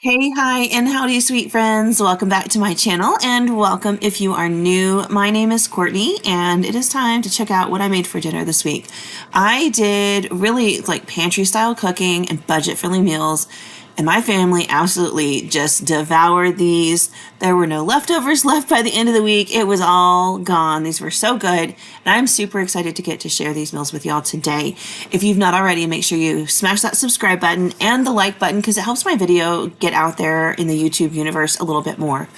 Hey, hi, and howdy, sweet friends. Welcome back to my channel, and welcome if you are new. My name is Courtney, and it is time to check out what I made for dinner this week. I did really like pantry style cooking and budget friendly meals, and my family absolutely just devoured these. There were no leftovers left by the end of the week. It was all gone. These were so good, and I'm super excited to get to share these meals with y'all today. If you've not already, make sure you smash that subscribe button and the like button because it helps my video get out there in the YouTube universe a little bit more.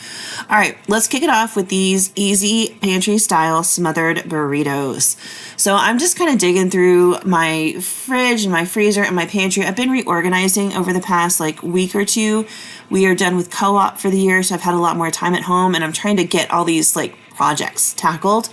All right, let's kick it off with these easy pantry style smothered burritos. So I'm just kind of digging through my fridge and my freezer and my pantry. I've been reorganizing over the past week or two. We are done with co-op for the year, so I've had a lot more time at home, and I'm trying to get all these projects tackled.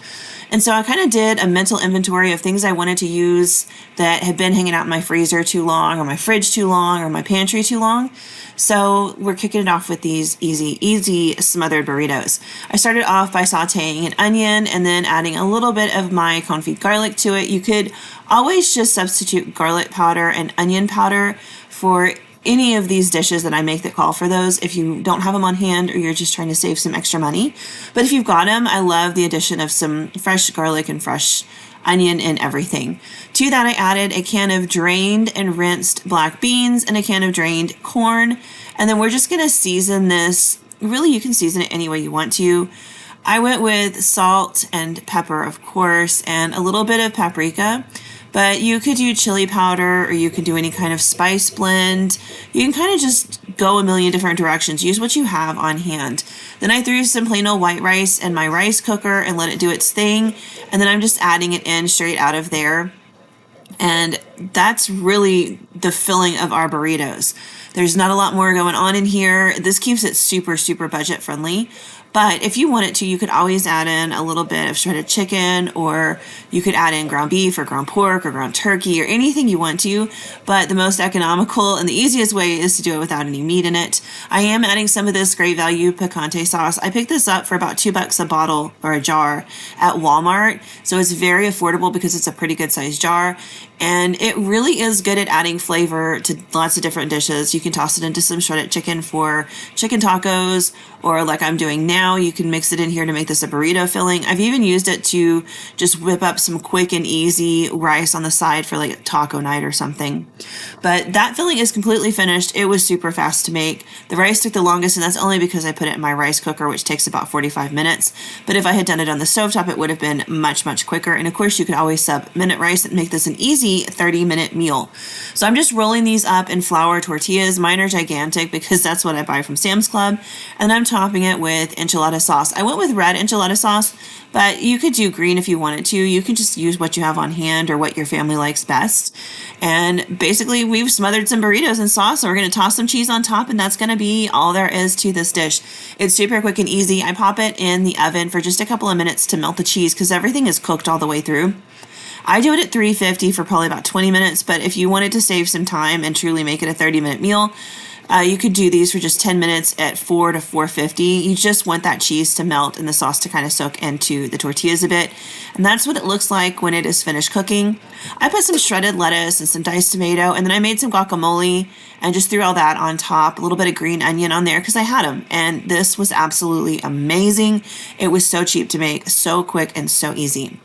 And so I kind of did a mental inventory of things I wanted to use that had been hanging out in my freezer too long, or my fridge too long, or my pantry too long. So we're kicking it off with these easy smothered burritos. I started off by sauteing an onion and then adding a little bit of my confit garlic to it. You could always just substitute garlic powder and onion powder for any of these dishes that I make that call for those if you don't have them on hand or you're just trying to save some extra money. But if you've got them, I love the addition of some fresh garlic and fresh onion and everything. To that, I added a can of drained and rinsed black beans and a can of drained corn. And then we're just going to season this. Really, you can season it any way you want to. I went with salt and pepper, of course, and a little bit of paprika. But you could do chili powder or you could do any kind of spice blend. You can kind of just go a million different directions. Use what you have on hand. Then I threw some plain old white rice in my rice cooker and let it do its thing. And then I'm just adding it in straight out of there. And that's really the filling of our burritos. There's not a lot more going on in here. This keeps it super budget friendly. But if you wanted to, you could always add in a little bit of shredded chicken, or you could add in ground beef or ground pork or ground turkey or anything you want to. But the most economical and the easiest way is to do it without any meat in it. I am adding some of this great value picante sauce. I picked this up for about $2 a bottle or a jar at Walmart. So it's very affordable because it's a pretty good sized jar. And it really is good at adding flavor to lots of different dishes. You can toss it into some shredded chicken for chicken tacos, or like I'm doing now, you can mix it in here to make this a burrito filling. I've even used it to just whip up some quick and easy rice on the side for like taco night or something. But that filling is completely finished. It was super fast to make. The rice took the longest, and that's only because I put it in my rice cooker, which takes about 45 minutes. But if I had done it on the stovetop, it would have been much quicker. And of course, you could always sub minute rice and make this an easy 30-minute meal. So I'm just rolling these up in flour tortillas. Mine are gigantic because that's what I buy from Sam's Club. And I'm topping it with enchilada sauce. I went with red enchilada sauce, but you could do green if you wanted to. You can just use what you have on hand or what your family likes best. And basically, we've smothered some burritos in sauce, and we're going to toss some cheese on top, and that's going to be all there is to this dish. It's super quick and easy. I pop it in the oven for just a couple of minutes to melt the cheese because everything is cooked all the way through. I do it at 350 for probably about 20 minutes, but if you wanted to save some time and truly make it a 30-minute meal, you could do these for just 10 minutes at 4 to 450. You just want that cheese to melt and the sauce to kind of soak into the tortillas a bit. And that's what it looks like when it is finished cooking. I put some shredded lettuce and some diced tomato, and then I made some guacamole and just threw all that on top, a little bit of green onion on there because I had them. And this was absolutely amazing. It was so cheap to make, so quick and so easy.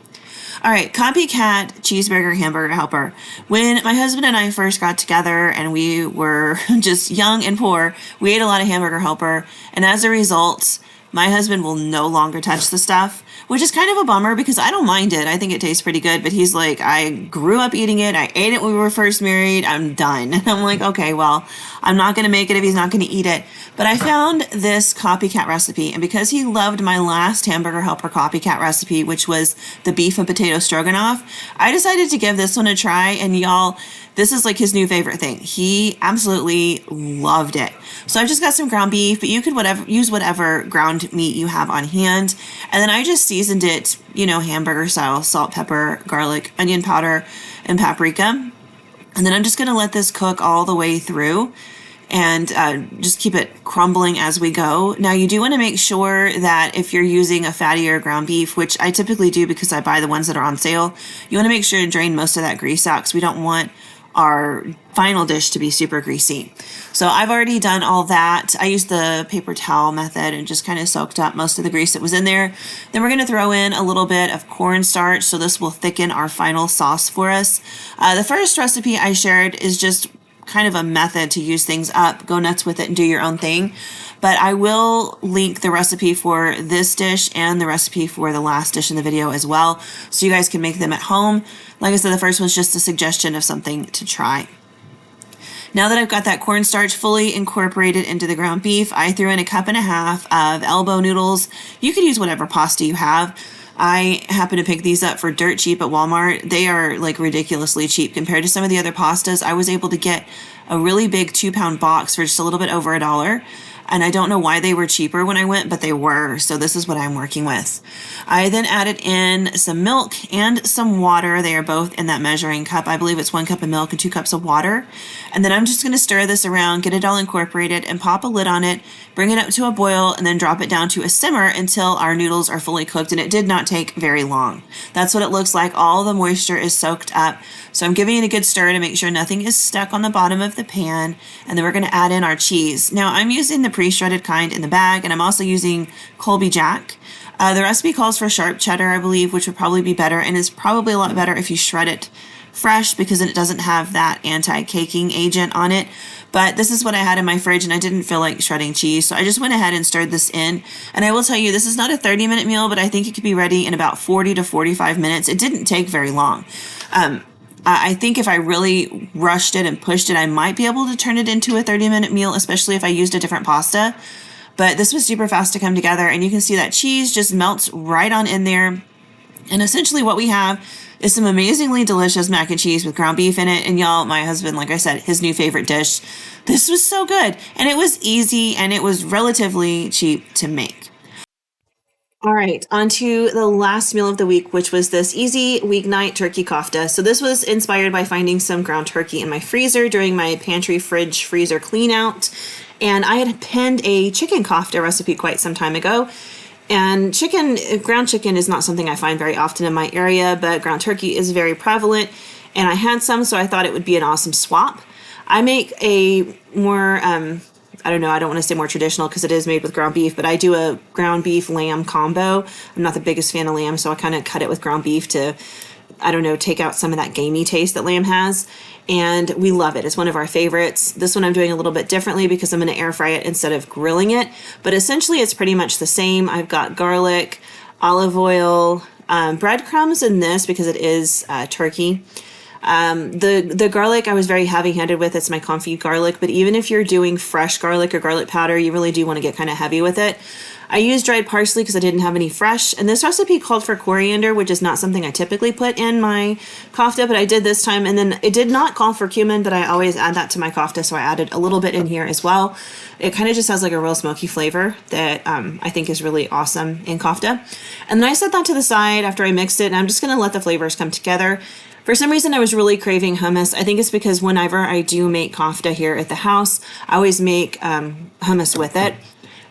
All right, COPYCAT cheeseburger hamburger helper. When my husband and I first got together and we were just young and poor, we ate a lot of hamburger helper. And as a result, my husband will no longer touch the stuff, which is kind of a bummer because I don't mind it. I think it tastes pretty good, but he's like, I grew up eating it. I ate it when we were first married. I'm done. And I'm like, okay, well, I'm not going to make it if he's not going to eat it. But I found this COPYCAT recipe, and because he loved my last hamburger helper COPYCAT recipe, which was the beef and potato stroganoff, I decided to give this one a try. And y'all, this is like his new favorite thing. He absolutely loved it. So I've just got some ground beef, but you could use whatever ground meat you have on hand. And then I just seasoned it, hamburger style, salt, pepper, garlic, onion powder, and paprika. And then I'm just going to let this cook all the way through and just keep it crumbling as we go. Now, you do want to make sure that if you're using a fattier ground beef, which I typically do because I buy the ones that are on sale, you want to make sure to drain most of that grease out because we don't want our final dish to be super greasy. So I've already done all that. I used the paper towel method and just kind of soaked up most of the grease that was in there. Then we're going to throw in a little bit of cornstarch, so this will thicken our final sauce for us. The first recipe I shared is just kind of a method to use things up, go nuts with it and do your own thing. But I will link the recipe for this dish and the recipe for the last dish in the video as well, so you guys can make them at home. Like I said, the first one's just a suggestion of something to try. Now that I've got that cornstarch fully incorporated into the ground beef, I threw in a cup and a half of elbow noodles. You could use whatever pasta you have. I happen to pick these up for dirt cheap at Walmart. They are like ridiculously cheap compared to some of the other pastas. I was able to get a really big 2-pound box for just a little bit over $1. And I don't know why they were cheaper when I went, but they were. So this is what I'm working with. I then added in some milk and some water. They are both in that measuring cup. I believe it's 1 cup of milk and 2 cups of water. And then I'm just going to stir this around, get it all incorporated, and pop a lid on it, bring it up to a boil, and then drop it down to a simmer until our noodles are fully cooked. And it did not take very long. That's what it looks like. All the moisture is soaked up. So I'm giving it a good stir to make sure nothing is stuck on the bottom of the pan. And then we're going to add in our cheese. Now I'm using the pre-shredded kind in the bag, and I'm also using Colby Jack. The recipe calls for sharp cheddar, I believe, which would probably be better, and it's probably a lot better if you shred it fresh because it doesn't have that anti-caking agent on it. But this is what I had in my fridge, and I didn't feel like shredding cheese, so I just went ahead and stirred this in. And I will tell you, this is not a 30-minute meal, but I think it could be ready in about 40 to 45 minutes. It didn't take very long. I think if I really rushed it and pushed it, I might be able to turn it into a 30-minute meal, especially if I used a different pasta. But this was super fast to come together, and you can see that cheese just melts right on in there. And essentially what we have is some amazingly delicious mac and cheese with ground beef in it. And y'all, my husband, like I said, his new favorite dish. This was so good, and it was easy, and it was relatively cheap to make. All right, on to the last meal of the week, which was this easy weeknight turkey kofta. So this was inspired by finding some ground turkey in my freezer during my pantry fridge freezer clean out. And I had penned a chicken kofta recipe quite some time ago. And ground chicken is not something I find very often in my area, but ground turkey is very prevalent. And I had some, so I thought it would be an awesome swap. I make a more, I don't know, I don't want to say more traditional because it is made with ground beef, but I do a ground beef lamb combo. I'm not the biggest fan of lamb, so I kind of cut it with ground beef to, I don't know, take out some of that gamey taste that lamb has. And we love it. It's one of our favorites. This one I'm doing a little bit differently because I'm going to air fry it instead of grilling it. But essentially it's pretty much the same. I've got garlic, olive oil, breadcrumbs in this because it is turkey. The garlic I was very heavy-handed with. It's my confit garlic, but even if you're doing fresh garlic or garlic powder, you really do want to get kind of heavy with it. I used dried parsley because I didn't have any fresh, and this recipe called for coriander, which is not something I typically put in my kofta, but I did this time. And then it did not call for cumin, but I always add that to my kofta, so I added a little bit in here as well. It kind of just has like a real smoky flavor that I think is really awesome in kofta. And then I set that to the side after I mixed it, and I'm just going to let the flavors come together. For some reason, I was really craving hummus. I think it's because whenever I do make kofta here at the house, I always make hummus with it.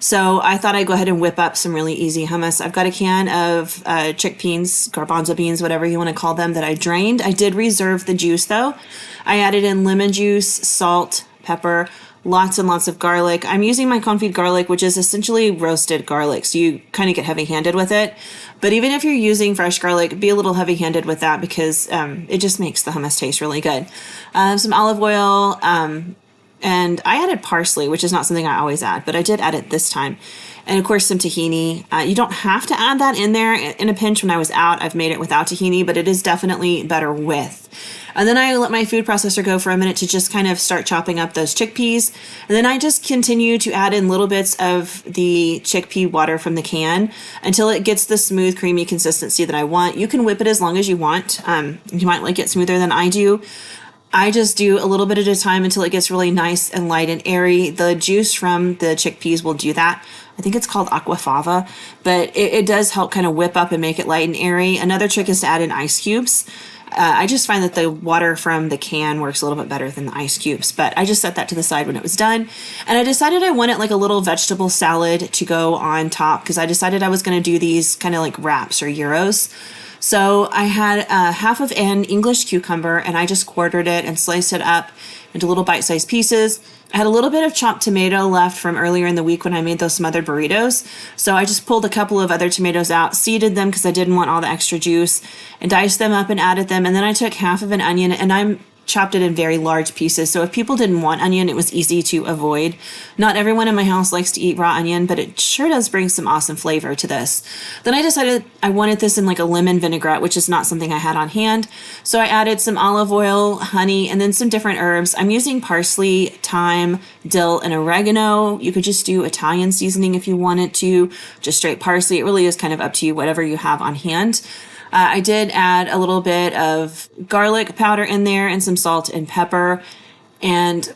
So I thought I'd go ahead and whip up some really easy hummus. I've got a can of chickpeas, garbanzo beans, whatever you want to call them, that I drained. I did reserve the juice though. I added in lemon juice, salt, pepper, lots and lots of garlic. I'm using my confit garlic, which is essentially roasted garlic, so you kind of get heavy-handed with it. But even if you're using fresh garlic, be a little heavy-handed with that because it just makes the hummus taste really good. Some olive oil, and I added parsley, which is not something I always add, but I did add it this time. And of course, some tahini. You don't have to add that in there. In a pinch when I was out, I've made it without tahini, but it is definitely better with. And then I let my food processor go for a minute to just kind of start chopping up those chickpeas. And then I just continue to add in little bits of the chickpea water from the can until it gets the smooth, creamy consistency that I want. You can whip it as long as you want. You might like it smoother than I do. I just do a little bit at a time until it gets really nice and light and airy. The juice from the chickpeas will do that. I think it's called aquafaba, but it does help kind of whip up and make it light and airy. Another trick is to add in ice cubes. I just find that the water from the can works a little bit better than the ice cubes, but I just set that to the side when it was done. And I decided I wanted like a little vegetable salad to go on top because I decided I was going to do these kind of like wraps or gyros. So I had half of an English cucumber, and I just quartered it and sliced it up into little bite-sized pieces. I had a little bit of chopped tomato left from earlier in the week when I made those smothered burritos. So I just pulled a couple of other tomatoes out, seeded them because I didn't want all the extra juice, and diced them up and added them. And then I took half of an onion, and I'm chopped it in very large pieces. So if people didn't want onion, it was easy to avoid. Not everyone in my house likes to eat raw onion, but it sure does bring some awesome flavor to this. Then I decided I wanted this in like a lemon vinaigrette, which is not something I had on hand. So I added some olive oil, honey, and then some different herbs. I'm using parsley, thyme, dill, and oregano. You could just do Italian seasoning if you wanted to, just straight parsley. It really is kind of up to you, whatever you have on hand. I did add a little bit of garlic powder in there and some salt and pepper. And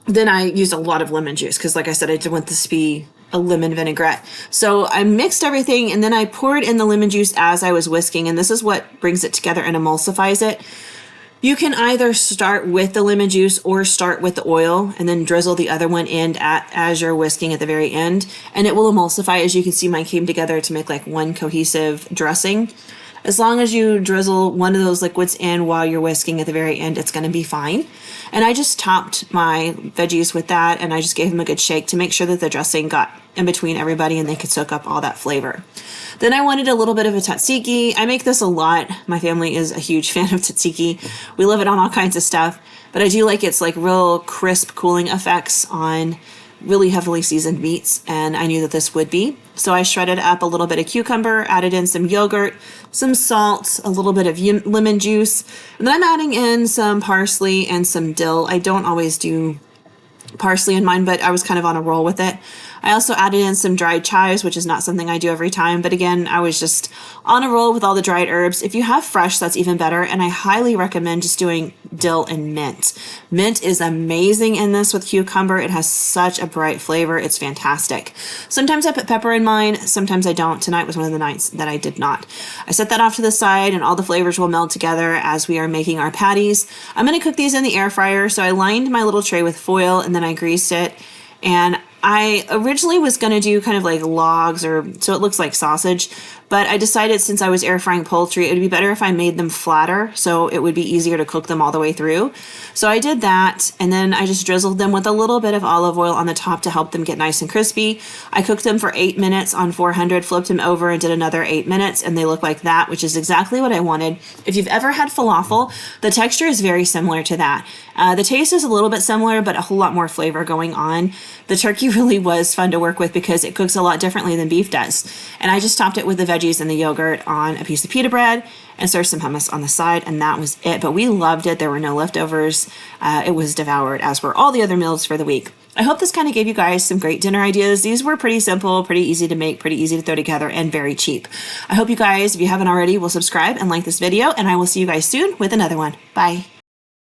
then I used a lot of lemon juice because, like I said, I did want this to be a lemon vinaigrette. So I mixed everything, and then I poured in the lemon juice as I was whisking. And this is what brings it together and emulsifies it. You can either start with the lemon juice or start with the oil and then drizzle the other one in as you're whisking at the very end. And it will emulsify. As you can see, mine came together to make like one cohesive dressing. As long as you drizzle one of those liquids in while you're whisking at the very end, it's going to be fine. And I just topped my veggies with that, and I just gave them a good shake to make sure that the dressing got in between everybody and they could soak up all that flavor. Then I wanted a little bit of a tzatziki. I make this a lot. My family is a huge fan of tzatziki. We love it on all kinds of stuff, but I do like its like real crisp cooling effects on really heavily seasoned meats, and I knew that this would be. So I shredded up a little bit of cucumber, added in some yogurt, some salt, a little bit of lemon juice, and then I'm adding in some parsley and some dill. I don't always do parsley in mine, but I was kind of on a roll with it. I also added in some dried chives, which is not something I do every time, but again, I was just on a roll with all the dried herbs. If you have fresh, that's even better, and I highly recommend just doing dill and mint. Mint is amazing in this with cucumber. It has such a bright flavor. It's fantastic. Sometimes I put pepper in mine, sometimes I don't. Tonight was one of the nights that I did not. I set that off to the side, and all the flavors will meld together as we are making our patties. I'm going to cook these in the air fryer, so I lined my little tray with foil, and then I greased it, and I originally was going to do kind of like logs, or so it looks like sausage, but I decided since I was air frying poultry, it would be better if I made them flatter so it would be easier to cook them all the way through. So I did that, and then I just drizzled them with a little bit of olive oil on the top to help them get nice and crispy. I cooked them for 8 minutes on 400, flipped them over and did another 8 minutes, and they look like that, which is exactly what I wanted. If you've ever had falafel, the texture is very similar to that. The taste is a little bit similar, but a whole lot more flavor going on. The turkey really was fun to work with because it cooks a lot differently than beef does. And I just topped it with the veggies and the yogurt on a piece of pita bread and served some hummus on the side, and that was it. But we loved it. There were no leftovers. It was devoured, as were all the other meals for the week. I hope this kind of gave you guys some great dinner ideas. These were pretty simple, pretty easy to make, pretty easy to throw together, and very cheap. I hope you guys, if you haven't already, will subscribe and like this video, and I will see you guys soon with another one. Bye.